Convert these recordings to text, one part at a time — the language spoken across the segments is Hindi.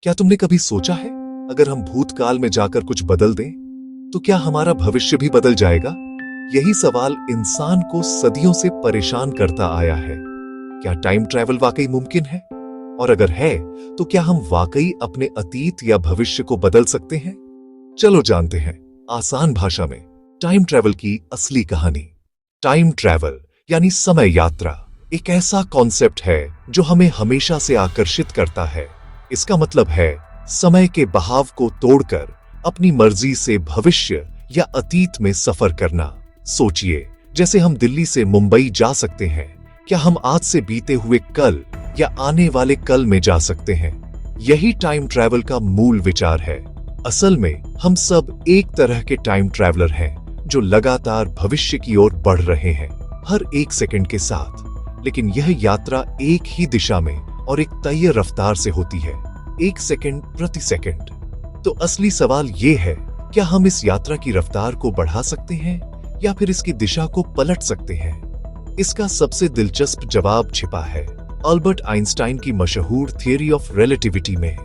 क्या तुमने कभी सोचा है, अगर हम भूतकाल में जाकर कुछ बदल दें, तो क्या हमारा भविष्य भी बदल जाएगा? यही सवाल इंसान को सदियों से परेशान करता आया है। क्या टाइम ट्रैवल वाकई मुमकिन है? और अगर है, तो क्या हम वाकई अपने अतीत या भविष्य को बदल सकते हैं? चलो जानते हैं, आसान भाषा में, टाइम ट्रैवल की असली कहानी। टाइम ट्रैवल यानी समय यात्रा एक ऐसा कॉन्सेप्ट है जो हमें हमेशा से आकर्षित करता है। इसका मतलब है समय के बहाव को तोड़कर अपनी मर्जी से भविष्य या अतीत में सफर करना। सोचिए, जैसे हम दिल्ली से मुंबई जा सकते हैं, क्या हम आज से बीते हुए कल या आने वाले कल में जा सकते हैं? यही टाइम ट्रैवल का मूल विचार है। असल में हम सब एक तरह के टाइम ट्रैवलर हैं जो लगातार भविष्य की ओर बढ़ रहे हैं, हर एक सेकंड के साथ। लेकिन यह यात्रा एक ही दिशा में और एक तय रफ्तार से होती है, एक सेकंड प्रति सेकंड। तो असली सवाल यह है, क्या हम इस यात्रा की रफ्तार को बढ़ा सकते हैं या फिर इसकी दिशा को पलट सकते हैं? इसका सबसे दिलचस्प जवाब छिपा है अल्बर्ट आइंस्टाइन की मशहूर थियरी ऑफ रिलेटिविटी में।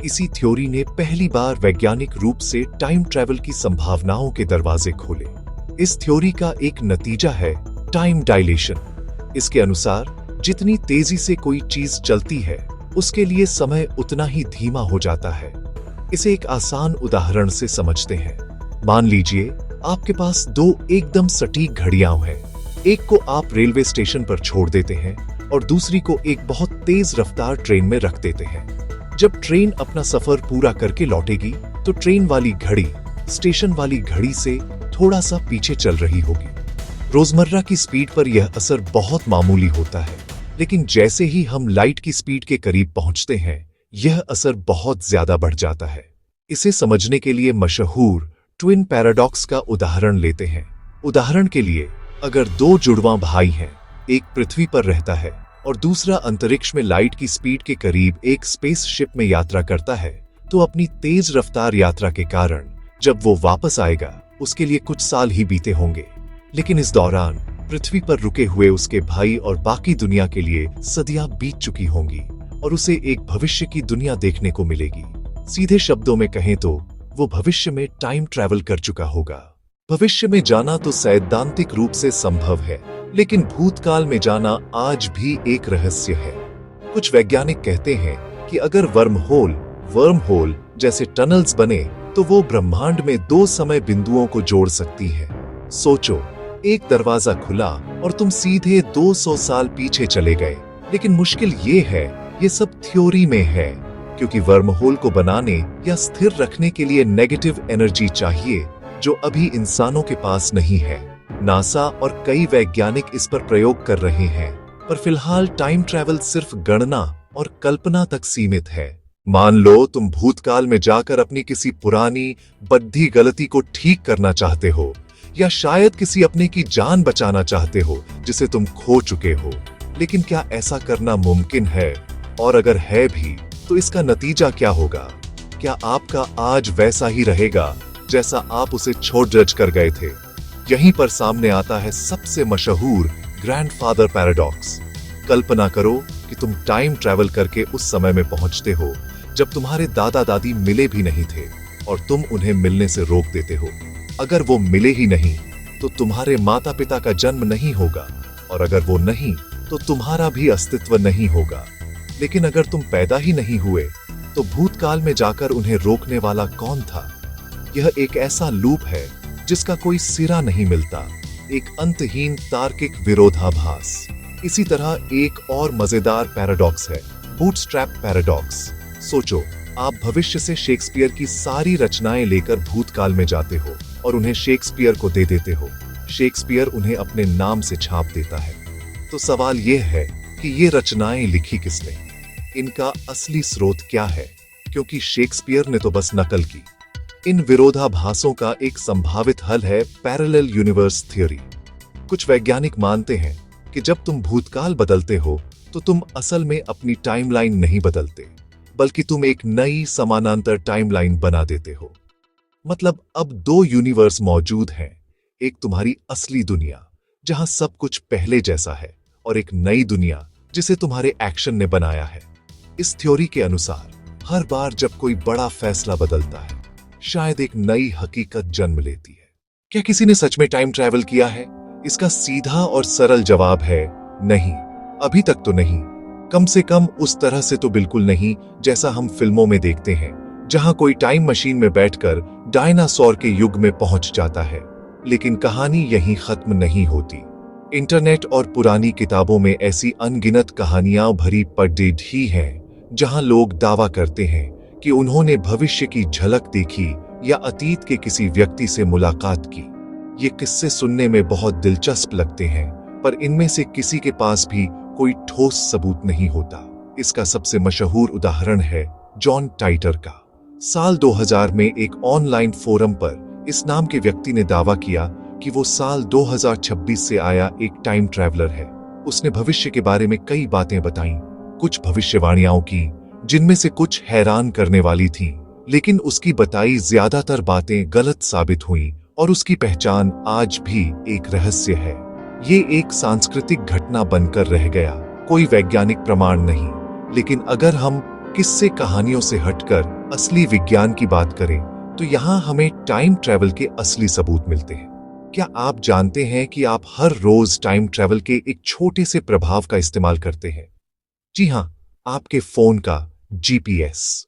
इसी थ्योरी ने पहली बार वैज्ञानिक रूप से टाइम ट्रैवल की संभावनाओं के दरवाजे खोले। इस थ्योरी का एक नतीजा है टाइम डायलेशन। इसके अनुसार जितनी तेजी से कोई चीज चलती है, उसके लिए समय उतना ही धीमा हो जाता है। इसे एक आसान उदाहरण से समझते हैं। मान लीजिए आपके पास दो एकदम सटीक घड़ियां हैं। एक को आप रेलवे स्टेशन पर छोड़ देते हैं और दूसरी को एक बहुत तेज रफ्तार ट्रेन में रख देते हैं। जब ट्रेन अपना सफर पूरा करके लौटेगी, तो ट्रेन वाली घड़ी स्टेशन वाली घड़ी से थोड़ा सा पीछे चल रही होगी। रोजमर्रा की स्पीड पर यह असर बहुत मामूली होता है, लेकिन जैसे ही हम लाइट की स्पीड के करीब पहुंचते हैं, यह असर बहुत ज्यादा बढ़ जाता है। इसे समझने के लिए मशहूर ट्विन पैराडॉक्स का उदाहरण लेते हैं। उदाहरण के लिए, अगर दो जुड़वां भाई हैं, एक पृथ्वी पर रहता है और दूसरा अंतरिक्ष में लाइट की स्पीड के करीब एक स्पेसशिप में यात्रा करता है, तो अपनी तेज रफ्तार यात्रा के कारण जब वो वापस आएगा, उसके लिए कुछ साल ही बीते होंगे। लेकिन इस दौरान पृथ्वी पर रुके हुए उसके भाई और बाकी दुनिया के लिए सदियां बीत चुकी होंगी और उसे एक भविष्य की दुनिया देखने को मिलेगी। सीधे शब्दों में कहें तो वो भविष्य में टाइम ट्रैवल कर चुका होगा। भविष्य में जाना तो सैद्धांतिक रूप से संभव है, लेकिन भूतकाल में जाना आज भी एक रहस्य है। कुछ वैज्ञानिक कहते हैं कि अगर वर्म होल जैसे टनल्स बने, तो वो ब्रह्मांड में दो समय बिंदुओं को जोड़ सकती है। सोचो, एक दरवाजा खुला और तुम सीधे 200 साल पीछे चले गए। लेकिन मुश्किल ये है, ये सब थ्योरी में है, क्योंकि वर्म होल को बनाने या स्थिर रखने के लिए नेगेटिव एनर्जी चाहिए, जो अभी इंसानों के पास नहीं है। नासा और कई वैज्ञानिक इस पर प्रयोग कर रहे हैं, पर फिलहाल टाइम ट्रैवल सिर्फ गणना और कल्पना तक सीमित है। मान लो तुम भूतकाल में जाकर अपनी किसी पुरानी बद्धी गलती को ठीक करना चाहते हो, या शायद किसी अपने की जान बचाना चाहते हो जिसे तुम खो चुके हो। लेकिन क्या ऐसा करना मुमकिन है? और अगर है भी, तो इसका नतीजा क्या होगा? क्या आपका आज वैसा ही रहेगा जैसा आप उसे छोड़ जज कर गए थे? यहीं पर सामने आता है सबसे मशहूर ग्रैंडफादर पैराडॉक्स। कल्पना करो कि तुम टाइम ट्रैवल करके उस समय में पहुंचते हो जब तुम्हारे दादा दादी मिले भी नहीं थे, और तुम उन्हें मिलने से रोक देते हो। अगर वो मिले ही नहीं, तो तुम्हारे माता पिता का जन्म नहीं होगा, और अगर वो नहीं, तो तुम्हारा भी अस्तित्व नहीं होगा। लेकिन अगर तुम पैदा ही नहीं हुए, तो भूतकाल में जाकर उन्हें रोकने वाला कौन था? यह एक ऐसा लूप है जिसका कोई सिरा नहीं मिलता, एक अंतहीन तार्किक विरोधाभास। इसी तरह एक और मजेदार पैराडॉक्स है, बूटस्ट्रैप पैराडॉक्स। सोचो, आप भविष्य से शेक्सपियर की सारी रचनाएं लेकर भूतकाल में जाते हो और उन्हें शेक्सपियर को दे देते हो। शेक्सपियर उन्हें अपने नाम से छाप देता है। तो सवाल यह है कि ये रचनाएं लिखी किसने? इनका असली स्रोत क्या है? क्योंकि शेक्सपियर ने तो बस नकल की। इन विरोधाभासों का एक संभावित हल है पैरेलल यूनिवर्स थ्योरी। कुछ वैज्ञानिक मानते हैं कि जब तुम भूतकाल बदलते हो, तो तुम असल में अपनी टाइमलाइन नहीं बदलते, बल्कि तुम एक नई समानांतर टाइमलाइन बना देते हो। मतलब अब दो यूनिवर्स मौजूद हैं, एक तुम्हारी असली दुनिया जहां सब कुछ पहले जैसा है, और एक नई दुनिया जिसे तुम्हारे एक्शन ने बनाया है। इस थ्योरी के अनुसार हर बार जब कोई बड़ा फैसला बदलता है, शायद एक नई हकीकत जन्म लेती है। क्या किसी ने सच में टाइम ट्रैवल किया है? इसका सीधा और सरल जवाब है नहीं, अभी तक तो नहीं। कम से कम उस तरह से तो बिल्कुल नहीं जैसा हम फिल्मों में देखते हैं, जहां कोई टाइम मशीन में बैठकर डायनासोर के युग में पहुंच जाता है। लेकिन कहानी यहीं खत्म नहीं होती। इंटरनेट और पुरानी किताबों में ऐसी अनगिनत कहानियां भरी पड़ी ही हैं, जहां लोग दावा करते हैं कि उन्होंने भविष्य की झलक देखी या अतीत के किसी व्यक्ति से मुलाकात की। ये किस्से सुनने में बहुत दिलचस्प लगते हैं, पर इनमें से किसी के पास भी कोई ठोस सबूत नहीं होता। इसका सबसे मशहूर उदाहरण है जॉन टाइटर का। साल 2000 में एक ऑनलाइन फोरम पर इस नाम के व्यक्ति ने दावा किया कि वो साल 2026 से आया एक टाइम ट्रैवलर है। उसने भविष्य के बारे में कई बातें बताईं, कुछ भविष्यवाणियां की जिनमें से कुछ हैरान करने वाली थीं, लेकिन उसकी बताई ज्यादातर बातें गलत साबित हुईं और उसकी पहचान आज भी एक रहस्य है। ये एक सांस्कृतिक घटना बनकर रह गया, कोई वैज्ञानिक प्रमाण नहीं। लेकिन अगर हम किस्से कहानियों से हटकर असली विज्ञान की बात करें, तो यहाँ हमें टाइम ट्रैवल के असली सबूत मिलते हैं। क्या आप जानते हैं कि आप हर रोज टाइम ट्रैवल के एक छोटे से प्रभाव का इस्तेमाल करते हैं? जी हां, आपके फोन का जीपीएस।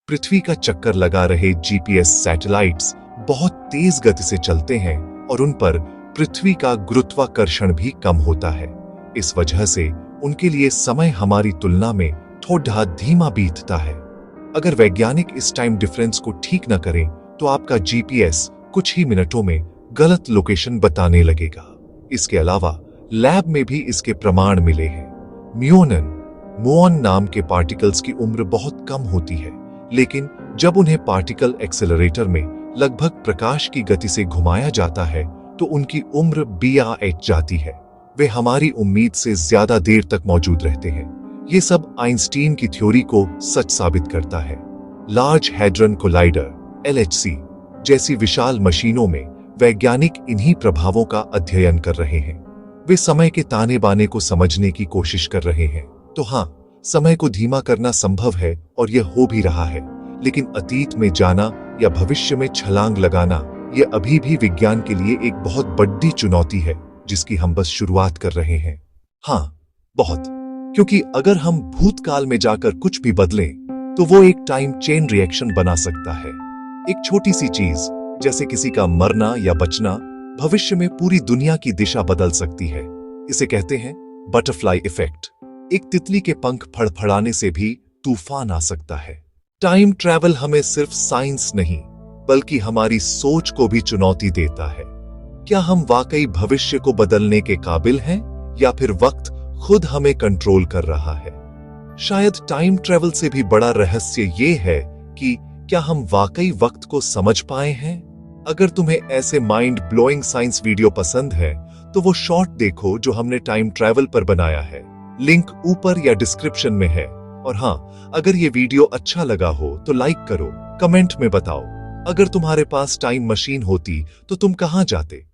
पृथ्वी का चक्कर लगा रहे जीपीएस सैटेलाइट्स बहुत तेज गति से चलते हैं और उन पर पृथ्वी का गुरुत्वाकर्षण भी कम होता है। इस वजह से उनके लिए समय हमारी तुलना में थोड़ा धीमा बीतता है। अगर वैज्ञानिक इस टाइम डिफरेंस को ठीक न करें, तो आपका जीपीएस कुछ ही मिनटों में गलत लोकेशन बताने लगेगा। इसके अलावा लैब में भी इसके प्रमाण मिले हैं। मुओन नाम के पार्टिकल्स की उम्र बहुत कम होती है, लेकिन जब उन्हें पार्टिकल एक्सेलरेटर में लगभग प्रकाश की गति से घुमाया जाता है, तो उनकी उम्र बढ़ जाती है। वे हमारी उम्मीद से ज्यादा देर तक मौजूद रहते हैं। ये सब आइंस्टीन की थ्योरी को सच साबित करता है। लार्ज हैड्रन कोलाइडर (LHC) जैसी विशाल मशीनों में वैज्ञानिक इन्हीं प्रभावों का अध्ययन कर रहे हैं। वे समय के ताने बाने को समझने की कोशिश कर रहे हैं। तो हाँ, समय को धीमा करना संभव है और यह हो भी रहा है, लेकिन अतीत में जाना या भविष्य में छलांग लगाना, यह अभी भी विज्ञान के लिए एक बहुत बड़ी चुनौती है, जिसकी हम बस शुरुआत कर रहे हैं। हाँ, बहुत। क्योंकि अगर हम भूतकाल में जाकर कुछ भी बदलें, तो वो एक टाइम चेन रिएक्शन बना सकता है। एक छोटी सी चीज, जैसे किसी का मरना या बचना, भविष्य में पूरी दुनिया की दिशा बदल सकती है। इसे कहते हैं बटरफ्लाई इफेक्ट। एक तितली के पंख फड़फड़ाने से भी तूफान आ सकता है। टाइम ट्रैवल हमें सिर्फ साइंस नहीं, बल्कि हमारी सोच को भी चुनौती देता है। क्या हम वाकई भविष्य को बदलने के काबिल हैं, या फिर वक्त खुद हमें कंट्रोल कर रहा है? शायद टाइम ट्रैवल से भी बड़ा रहस्य ये है कि क्या हम वाकई वक्त को समझ पाए हैं? अगर तुम्हें ऐसे माइंड ब्लोइंग साइंस वीडियो पसंद है, तो वो शॉर्ट देखो जो हमने टाइम ट्रैवल पर बनाया है। लिंक ऊपर या डिस्क्रिप्शन में है। और हाँ, अगर ये वीडियो अच्छा लगा हो तो लाइक करो, कमेंट में बताओ। अगर तुम्हारे पास टाइम मशीन होती तो तुम कहां जाते?